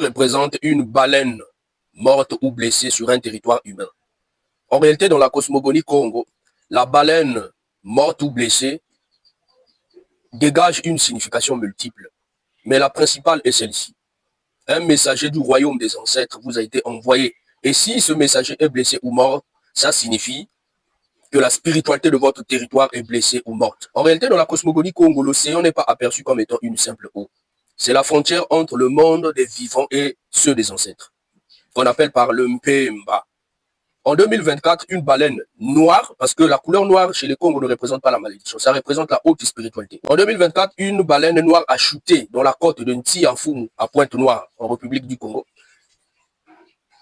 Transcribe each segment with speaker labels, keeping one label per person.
Speaker 1: représente une baleine morte ou blessée sur un territoire humain. En réalité, dans la cosmogonie Congo, la baleine morte ou blessée dégage une signification multiple. Mais la principale est celle-ci. Un messager du royaume des ancêtres vous a été envoyé. Et si ce messager est blessé ou mort, ça signifie que la spiritualité de votre territoire est blessée ou morte. En réalité, dans la cosmogonie Congo, l'océan n'est pas aperçu comme étant une simple eau. C'est la frontière entre le monde des vivants et ceux des ancêtres, qu'on appelle par le Mpemba. En 2024, une baleine noire, parce que la couleur noire chez les Congos ne représente pas la malédiction, ça représente la haute spiritualité. En 2024, une baleine noire a chuté dans la côte de Ntiafumu, à Pointe-Noire, en République du Congo.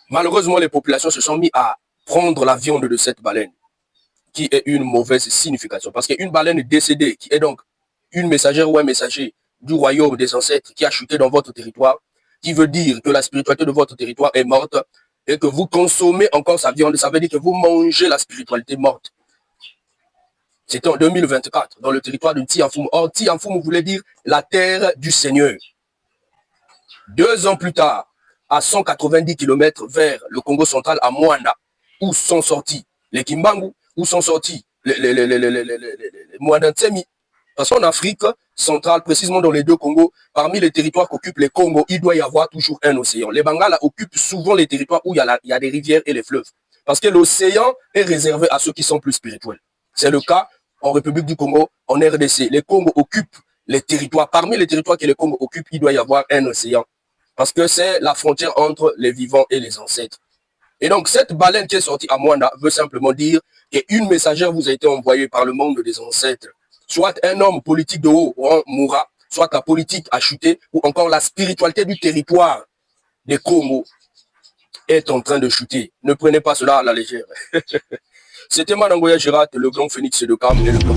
Speaker 1: Malheureusement, les populations se sont mis à prendre la viande de cette baleine, qui est une mauvaise signification. Parce qu'une baleine décédée, qui est donc une messagère ou un messager du royaume des ancêtres, qui a chuté dans votre territoire, qui veut dire que la spiritualité de votre territoire est morte, et que vous consommez encore sa viande, ça veut dire que vous mangez la spiritualité morte. C'était en 2024, dans le territoire de Ntiafumu. Or, Ntiafumu voulait dire la terre du Seigneur. 2 ans plus tard, à 190 km vers le Congo central, à Mwanda, où sont sortis les Kimbangu, où sont sortis les Mwandantsemi. Parce qu'en Afrique centrale, précisément dans les 2 Congos, parmi les territoires qu'occupent les Congos, il doit y avoir toujours un océan. Les Bangala occupent souvent les territoires où il y a des rivières et les fleuves. Parce que l'océan est réservé à ceux qui sont plus spirituels. C'est le cas en République du Congo, en RDC. Les Congos occupent les territoires. Parmi les territoires que les Congos occupent, il doit y avoir un océan. Parce que c'est la frontière entre les vivants et les ancêtres. Et donc, cette baleine qui est sortie à Mwanda veut simplement dire qu'une messagère vous a été envoyée par le monde des ancêtres. Soit un homme politique de haut rang mourra, soit la politique a chuté, ou encore la spiritualité du territoire des Congo est en train de chuter. Ne prenez pas cela à la légère. C'était Manangoya Gérard, le grand phénix de Cam et le grand